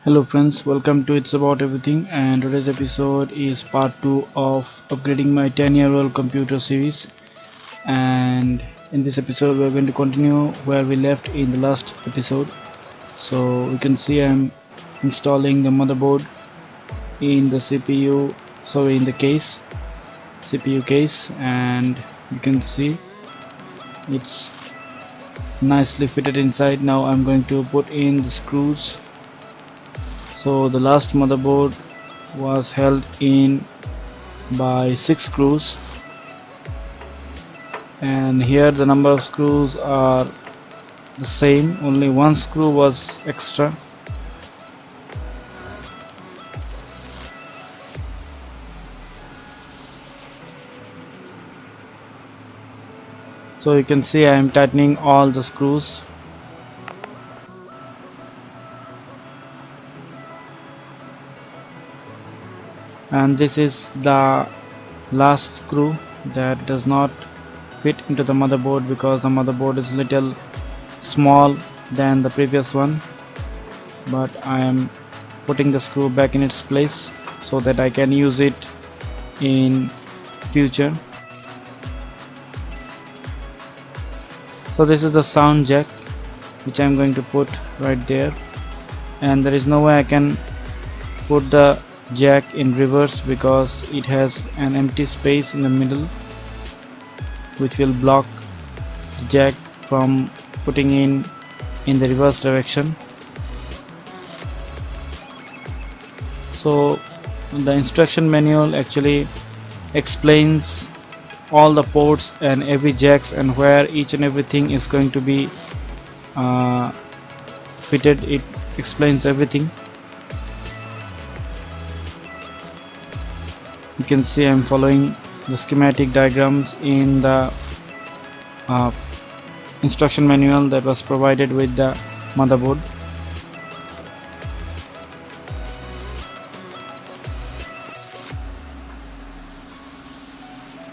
Hello friends, welcome to It's About Everything, and today's episode is part 2 of upgrading my 10-year-old computer series. And in this episode we're going to continue where we left in the last episode. So you can see I'm installing the motherboard in the in the CPU case, and you can see it's nicely fitted inside. Now I'm going to put in the screws. So the last motherboard was held in by 6 screws, and here the number of screws are the same, only one screw was extra. So you can see I am tightening all the screws. And this is the last screw that does not fit into the motherboard because the motherboard is little small than the previous one, but I am putting the screw back in its place so that I can use it in future. So this is the sound jack which I am going to put right there, and there is no way I can put the jack in reverse because it has an empty space in the middle which will block the jack from putting in the reverse direction. So the instruction manual actually explains all the ports and every jacks and where each and everything is going to be fitted. It explains everything. You can see I'm following the schematic diagrams in the instruction manual that was provided with the motherboard.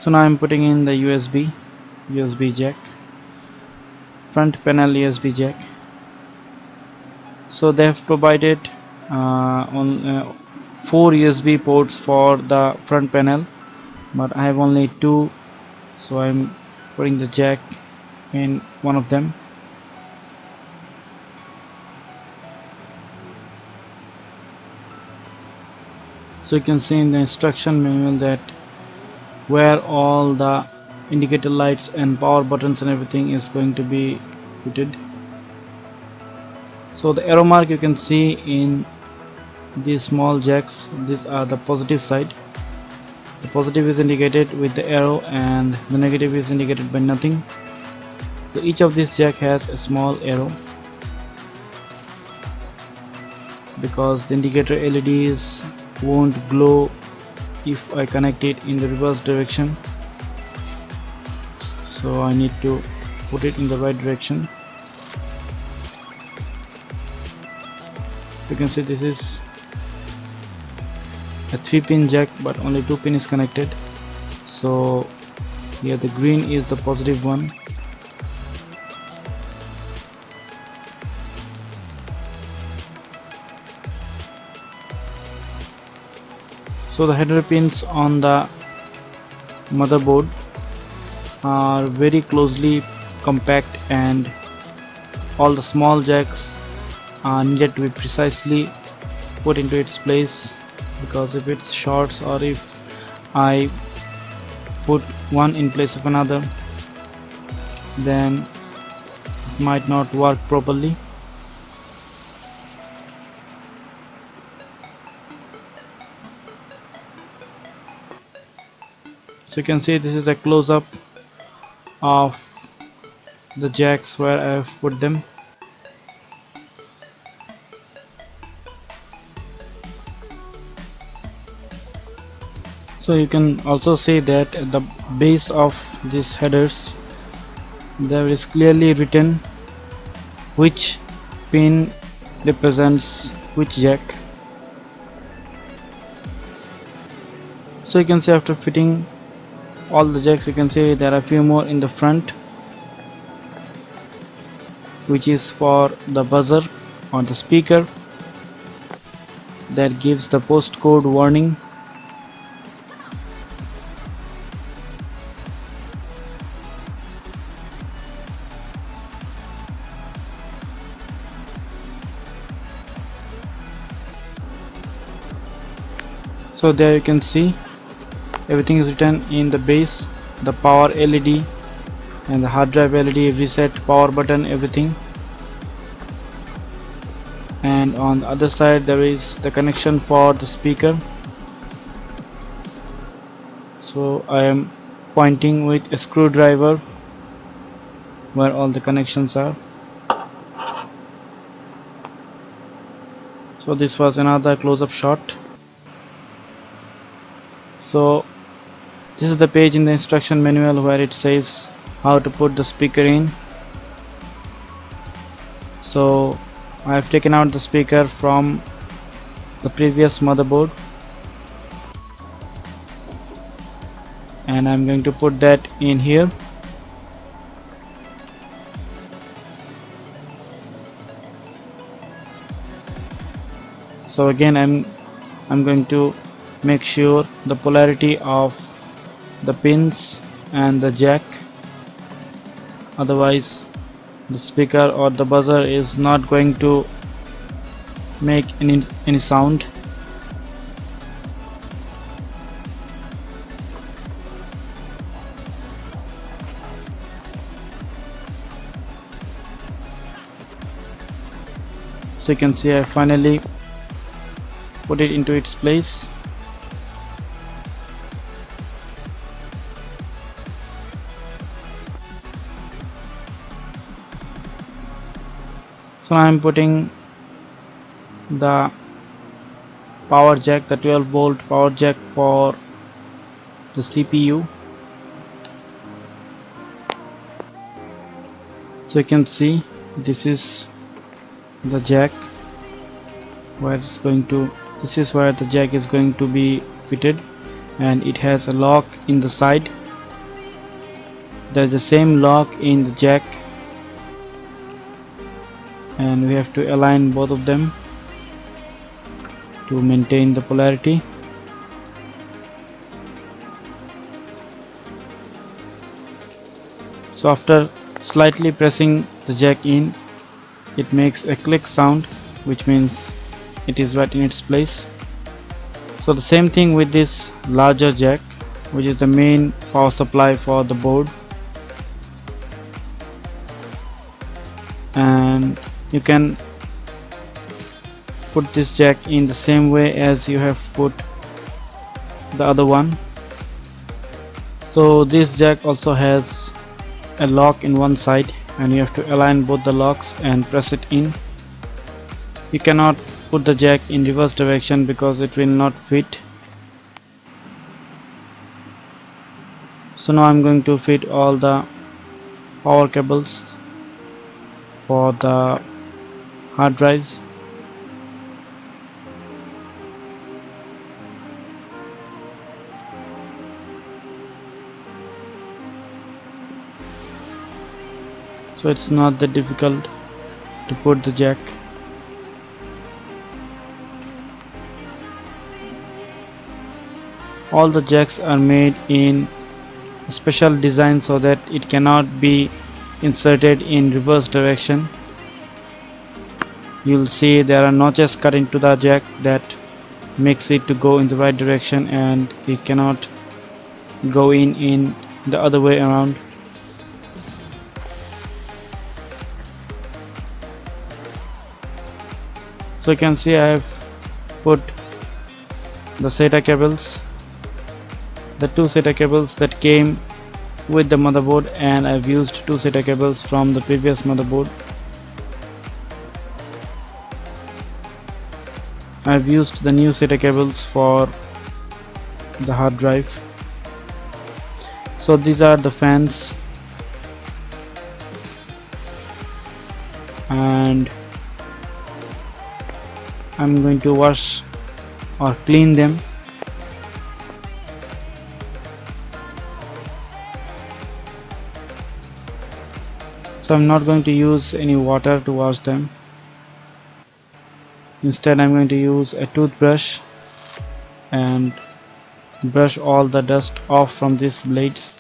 So now I'm putting in the USB jack, front panel USB jack. So they have provided on 4 USB ports for the front panel, but I have only 2, so I'm putting the jack in one of them. So you can see in the instruction manual that where all the indicator lights and power buttons and everything is going to be fitted. So the arrow mark you can see in these small jacks, these are the positive side. The positive is indicated with the arrow and the negative is indicated by nothing. So each of these jack has a small arrow because the indicator LEDs won't glow if I connect it in the reverse direction. So I need to put it in the right direction. You can see this is a 3-pin jack, but only 2 pin is connected. So here the green is the positive one. So the header pins on the motherboard are very closely compact, and all the small jacks are needed to be precisely put into its place, because if it's shorts or if I put one in place of another, then it might not work properly. So you can see this is a close-up of the jacks where I have put them. So you can also see that at the base of these headers there is clearly written which pin represents which jack. So you can see after fitting all the jacks, you can see there are a few more in the front, which is for the buzzer or the speaker, that gives the postcode warning. So there you can see everything is written in the base, the power LED and the hard drive LED, reset, power button, everything. And on the other side there is the connection for the speaker. So I am pointing with a screwdriver where all the connections are. So this was another close-up shot. So this is the page in the instruction manual where it says how to put the speaker in. So I have taken out the speaker from the previous motherboard and I'm going to put that in here. So again I'm going to make sure the polarity of the pins and the jack, otherwise the speaker or the buzzer is not going to make any sound. So you can see I finally put it into its place. So I am putting the power jack, the 12-volt power jack for the CPU. So you can see this is the jack where it's going to, this is where the jack is going to be fitted, and it has a lock in the side. There is the same lock in the jack and we have to align both of them to maintain the polarity. So after slightly pressing the jack in, it makes a click sound, which means it is right in its place. So the same thing with this larger jack, which is the main power supply for the board, and you can put this jack in the same way as you have put the other one. So this jack also has a lock in one side and you have to align both the locks and press it in. You cannot put the jack in reverse direction because it will not fit. So now I'm going to fit all the power cables for the hard drives. So it's not that difficult to put the jack. All the jacks are made in a special design so that it cannot be inserted in reverse direction. You'll see there are notches cut into the jack that makes it to go in the right direction, and it cannot go in the other way around. So you can see I have put the SATA cables, the two SATA cables that came with the motherboard, and I've used two SATA cables from the previous motherboard. I've used the new SATA cables for the hard drive. So these are the fans, and I'm going to wash or clean them. So I'm not going to use any water to wash them. Instead I'm going to use a toothbrush and brush all the dust off from these blades.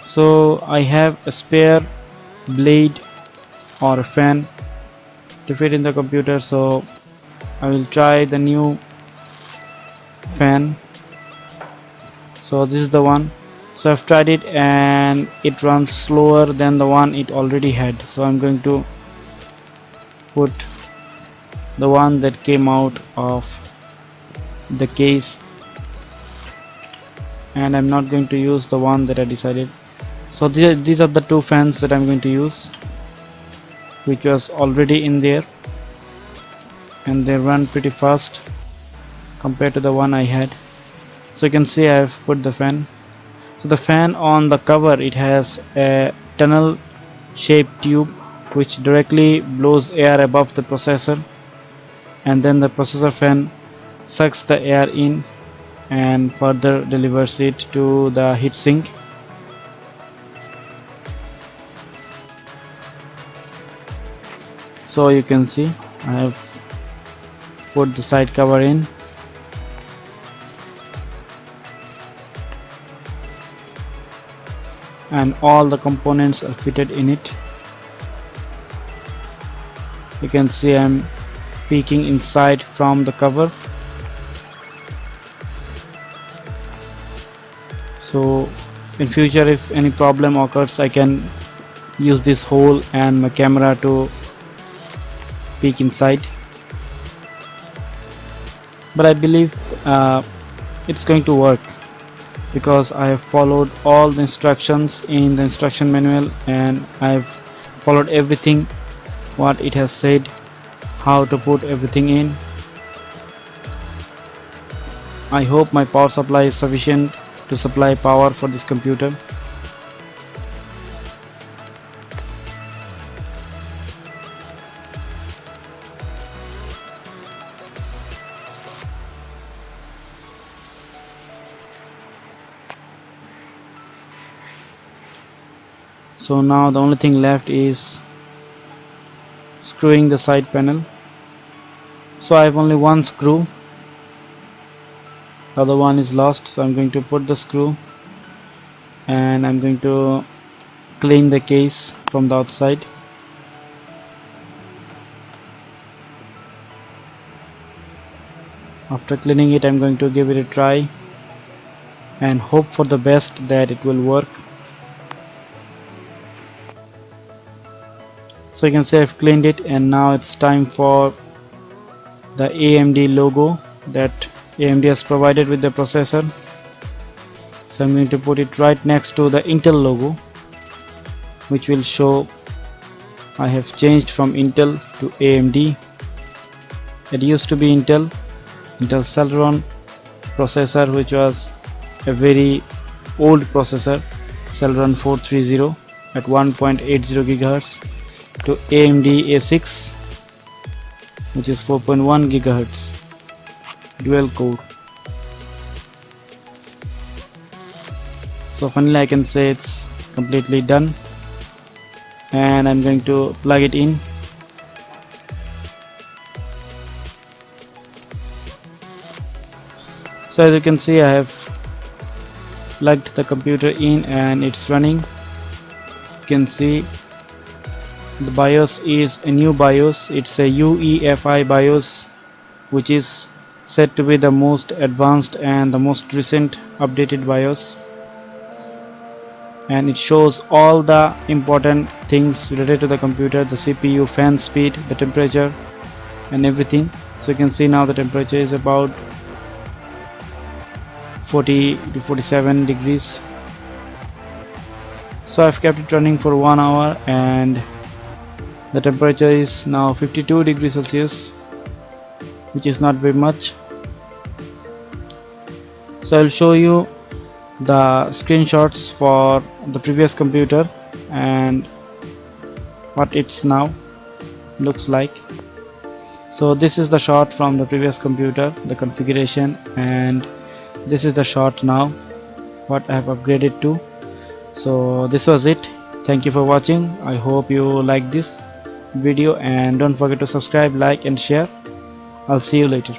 So I have a spare blade or a fan to fit in the computer, so I will try the new fan. So this is the one. So I've tried it and it runs slower than the one it already had, so I'm going to put the one that came out of the case, and I'm not going to use the one that I decided. So these are the two fans that I'm going to use, which was already in there, and they run pretty fast compared to the one I had. So you can see I've put the fan. So the fan on the cover, it has a tunnel shaped tube which directly blows air above the processor, and then the processor fan sucks the air in and further delivers it to the heatsink. So you can see I have put the side cover in, and all the components are fitted in it. You can see I'm peeking inside from the cover. So in future if any problem occurs, I can use this hole and my camera to peek inside. But I believe it's going to work, because I have followed all the instructions in the instruction manual, and I have followed everything what it has said, how to put everything in. I hope my power supply is sufficient to supply power for this computer. So now the only thing left is screwing the side panel. So I have only one screw, the other one is lost, so I'm going to put the screw and I'm going to clean the case from the outside. After cleaning it, I'm going to give it a try and hope for the best that it will work. So you can see I've cleaned it, and now it's time for the AMD logo that AMD has provided with the processor. So I'm going to put it right next to the Intel logo, which will show I have changed from Intel to AMD. It used to be Intel Celeron processor, which was a very old processor, Celeron 430 at 1.80 GHz, to AMD A6, which is 4.1 GHz dual core. So finally I can say it's completely done, and I'm going to plug it in. So as you can see, I have plugged the computer in and it's running. You can see the BIOS is a new BIOS. It's a UEFI BIOS, which is said to be the most advanced and the most recent updated BIOS, and it shows all the important things related to the computer, the CPU, fan speed, the temperature and everything. So you can see now the temperature is about 40 to 47 degrees. So I've kept it running for 1 hour and the temperature is now 52 degrees Celsius, which is not very much. So I'll show you the screenshots for the previous computer and what it's now looks like. So this is the shot from the previous computer, the configuration, and this is the shot now what I have upgraded to. So this was it. Thank you for watching. I hope you like this. video, and don't forget to subscribe, like and share. I'll see you later.